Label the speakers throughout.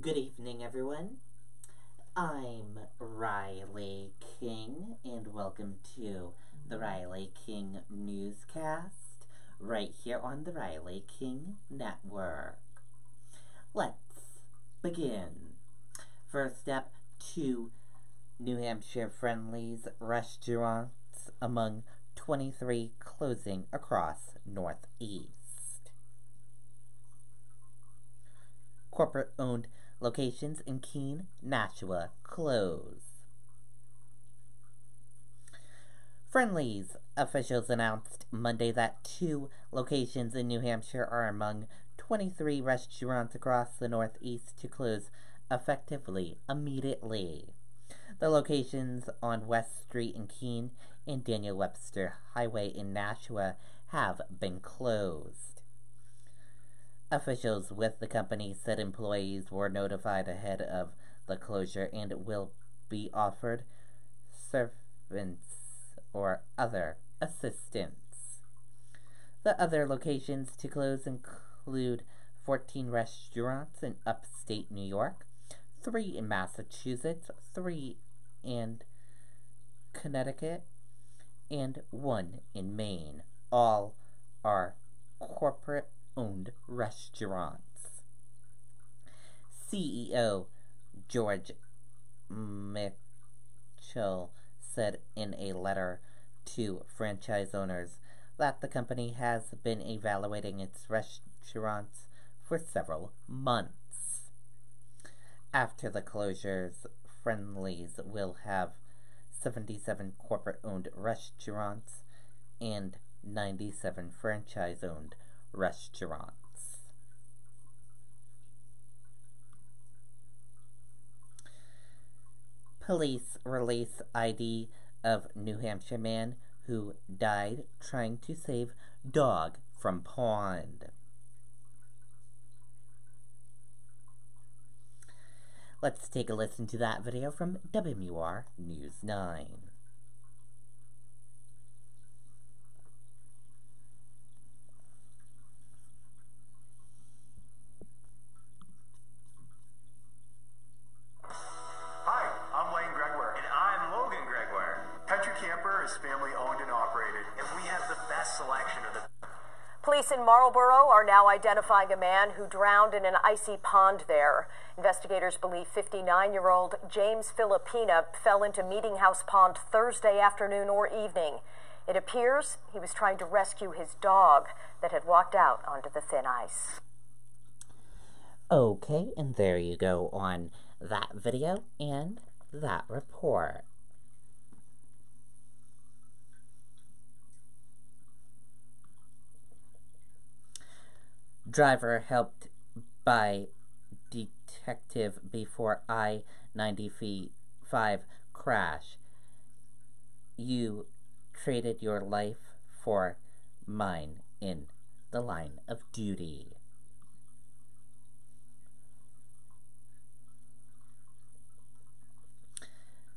Speaker 1: Good evening, everyone. I'm Riley King, and welcome to the Riley King Newscast, right here on the Riley King Network. Let's begin. First up, two New Hampshire Friendlies restaurants among 23 closing across Northeast. Corporate-owned locations in Keene, Nashua close. Friendly's officials announced Monday that two locations in New Hampshire are among 23 restaurants across the Northeast to close effectively immediately. The locations on West Street in Keene and Daniel Webster Highway in Nashua have been closed. Officials with the company said employees were notified ahead of the closure and will be offered servants or other assistance. The other locations to close include 14 restaurants in upstate New York, 3 in Massachusetts, 3 in Connecticut, and 1 in Maine. All are corporate-owned restaurants. CEO George Mitchell said in a letter to franchise owners that the company has been evaluating its restaurants for several months. After the closures, Friendly's will have 77 corporate-owned restaurants and 97 franchise-owned restaurants. Police release ID of New Hampshire man who died trying to save dog from pond. Let's take a listen to that video from WMUR News 9.
Speaker 2: Hi, I'm Lane Gregoire.
Speaker 3: And I'm Logan Gregoire.
Speaker 2: Country Camper is family owned and operated.
Speaker 3: And we have the best selection of the...
Speaker 4: Police in Marlborough are now identifying a man who drowned in an icy pond there. Investigators believe 59-year-old James Filipina fell into Meeting House Pond Thursday afternoon or evening. It appears he was trying to rescue his dog that had walked out onto the thin ice.
Speaker 1: Okay, and there you go on that video and that report. Driver helped by detective before I-95 crash. You traded your life for mine in the line of duty.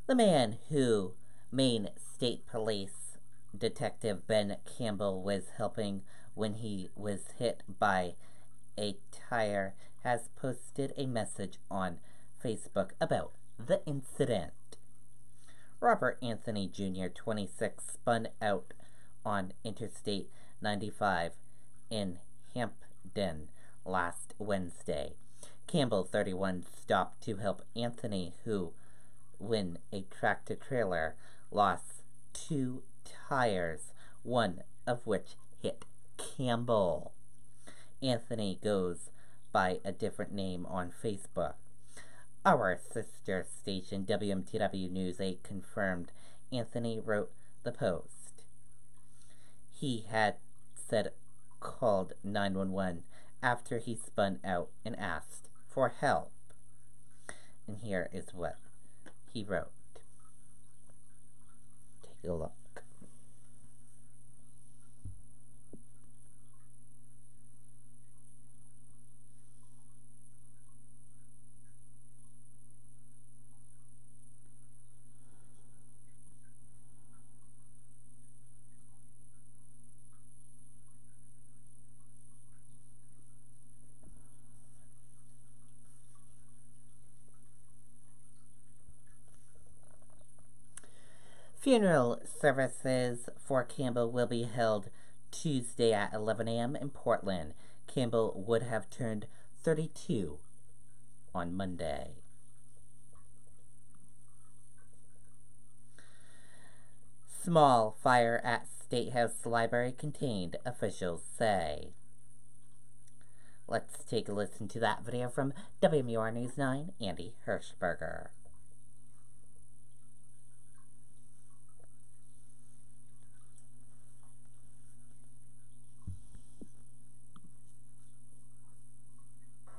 Speaker 1: The man who Maine State Police Detective Ben Campbell was helping when he was hit by a tire has posted a message on Facebook about the incident. Robert Anthony Jr., 26, spun out on Interstate 95 in Hampden last Wednesday. Campbell, 31, stopped to help Anthony, who, when a tractor-trailer, lost 2 tires, one of which hit Campbell. Anthony goes by a different name on Facebook. Our sister station, WMTW News 8, confirmed Anthony wrote the post. He had said called 911 after he spun out and asked for help. And here is what he wrote. Take a look. Funeral services for Campbell will be held Tuesday at 11 a.m. in Portland. Campbell would have turned 32 on Monday. Small fire at State House Library contained, officials say. Let's take a listen to that video from WMUR News 9, Andy Hirschberger.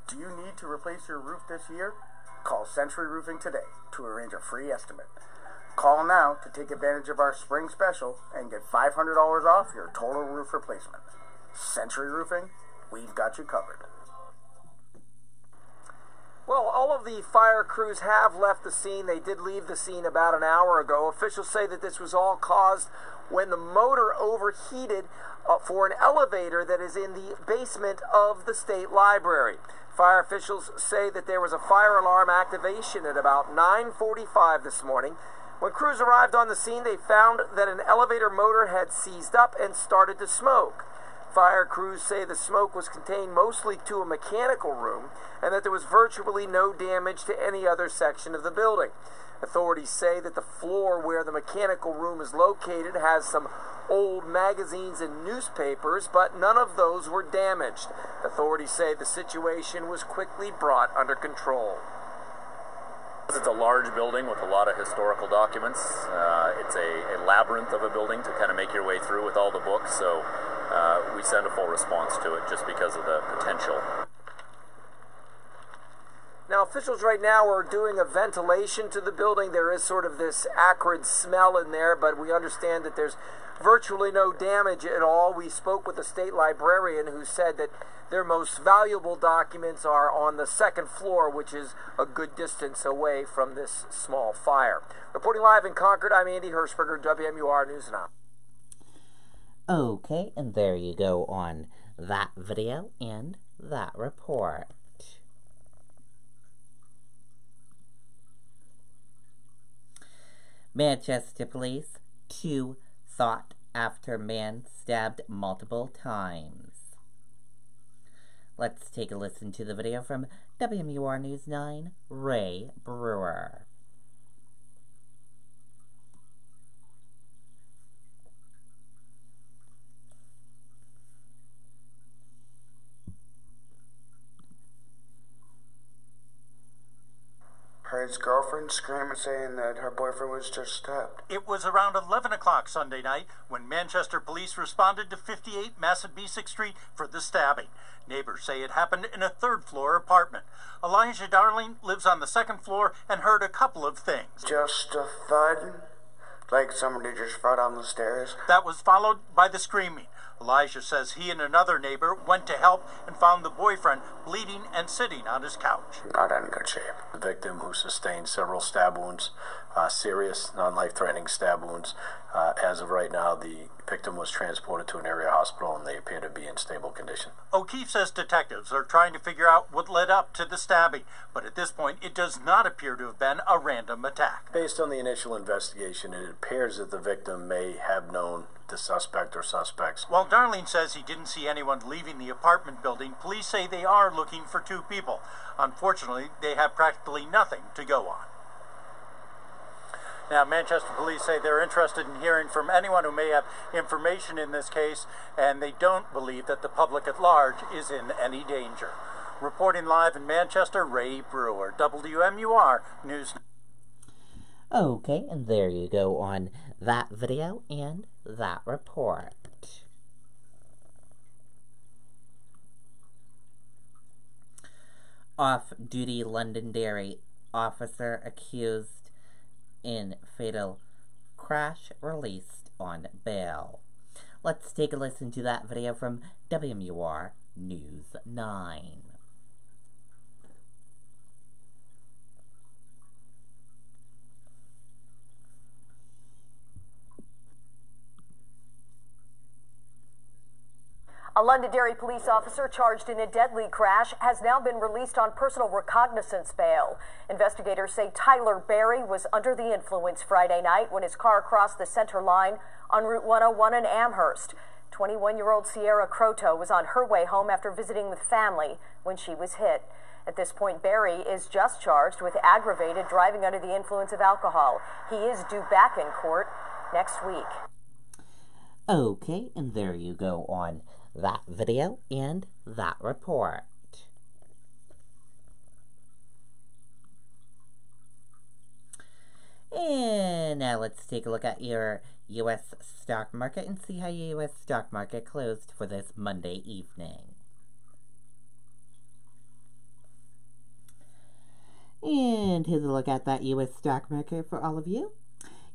Speaker 5: Do you need to replace your roof this year? Call Century Roofing today to arrange a free estimate. Call now to take advantage of our spring special and get $500 off your total roof replacement. Century Roofing, we've got you covered.
Speaker 6: Well, all of the fire crews have left the scene. They did leave the scene about an hour ago. Officials say that this was all caused when the motor overheated for an elevator that is in the basement of the state library. Fire officials say that there was a fire alarm activation at about 9:45 this morning. When crews arrived on the scene, they found that an elevator motor had seized up and started to smoke. Fire crews say the smoke was contained mostly to a mechanical room and that there was virtually no damage to any other section of the building. Authorities say that the floor where the mechanical room is located has some old magazines and newspapers, but none of those were damaged. Authorities say the situation was quickly brought under control.
Speaker 7: It's a large building with a lot of historical documents. It's a labyrinth of a building to kind of make your way through with all the books, so we send a full response to it just because of the potential.
Speaker 6: Now, officials right now are doing a ventilation to the building. There is sort of this acrid smell in there, but we understand that there's virtually no damage at all. We spoke with a state librarian who said that their most valuable documents are on the second floor, which is a good distance away from this small fire. Reporting live in Concord, I'm Andy Hirschberger, WMUR News Now.
Speaker 1: Okay, and there you go on that video and that report. Manchester police, 2 sought after man stabbed multiple times. Let's take a listen to the video from WMUR News 9, Ray Brewer.
Speaker 8: Heard his girlfriend screaming, saying that her boyfriend was just stabbed.
Speaker 9: It was around 11 o'clock Sunday night when Manchester police responded to 58 Massapequa Street for the stabbing. Neighbors say it happened in a third-floor apartment. Elijah Darling lives on the second floor and heard a couple of things.
Speaker 8: Just a thud, like somebody just fell down the stairs.
Speaker 9: That was followed by the screaming. Elijah says he and another neighbor went to help and found the boyfriend bleeding and sitting on his couch.
Speaker 8: Not in good shape.
Speaker 10: The victim, who sustained several stab wounds, serious, non-life-threatening stab wounds. As of right now, the victim was transported to an area hospital and they appear to be in stable condition.
Speaker 9: O'Keefe says detectives are trying to figure out what led up to the stabbing, but at this point it does not appear to have been a random attack.
Speaker 10: Based on the initial investigation, it appears that the victim may have known the suspect or suspects.
Speaker 9: While Darling says he didn't see anyone leaving the apartment building, police say they are looking for 2 people. Unfortunately, they have practically nothing to go on. Now, Manchester police say they're interested in hearing from anyone who may have information in this case, and they don't believe that the public at large is in any danger. Reporting live in Manchester, Ray Brewer, WMUR News.
Speaker 1: Okay, and there you go on that video and that report. Off-duty Londonderry officer accused in fatal crash released on bail. Let's take a listen to that video from WMUR News 9.
Speaker 4: A Londonderry police officer charged in a deadly crash has now been released on personal recognizance bail. Investigators say Tyler Berry was under the influence Friday night when his car crossed the center line on Route 101 in Amherst. 21-year-old Sierra Croto was on her way home after visiting with family when she was hit. At this point, Berry is just charged with aggravated driving under the influence of alcohol. He is due back in court next week.
Speaker 1: Okay, and there you go on that video and that report. And now let's take a look at your U.S. stock market and see how your U.S. stock market closed for this Monday evening. And here's a look at that U.S. stock market for all of you.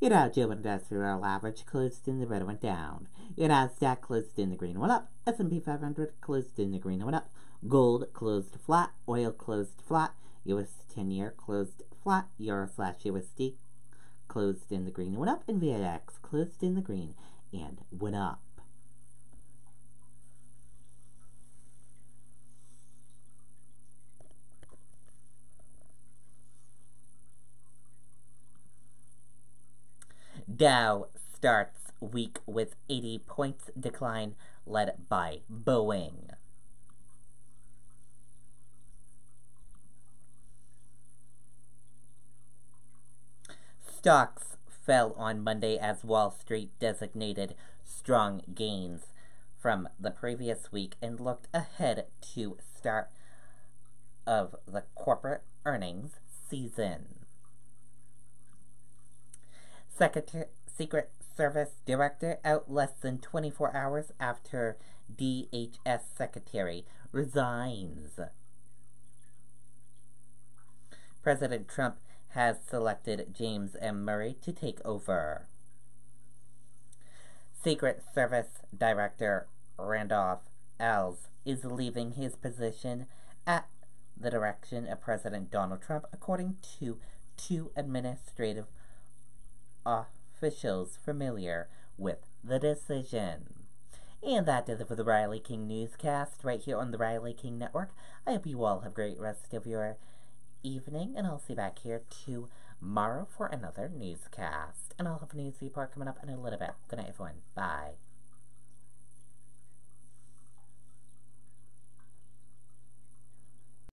Speaker 1: Your Dow Jones Industrial Average closed in the red and went down. Your Nasdaq closed in the green and went up. S&P 500 closed in the green and went up. Gold closed flat. Oil closed flat. U.S. 10-year closed flat. Euro/USD closed in the green and went up. And VIX closed in the green and went up. Dow starts week with 80 points decline led by Boeing. Stocks fell on Monday as Wall Street designated strong gains from the previous week and looked ahead to start of the corporate earnings season. Secret Service Director out less than 24 hours after DHS Secretary resigns. President Trump has selected James M. Murray to take over. Secret Service Director Randolph Alls is leaving his position at the direction of President Donald Trump, according to two administrative officials familiar with the decision. And that does it for the Riley King Newscast right here on the Riley King Network. I hope you all have a great rest of your evening, and I'll see you back here tomorrow for another newscast. And I'll have a news report coming up in a little bit. Good night, everyone. Bye.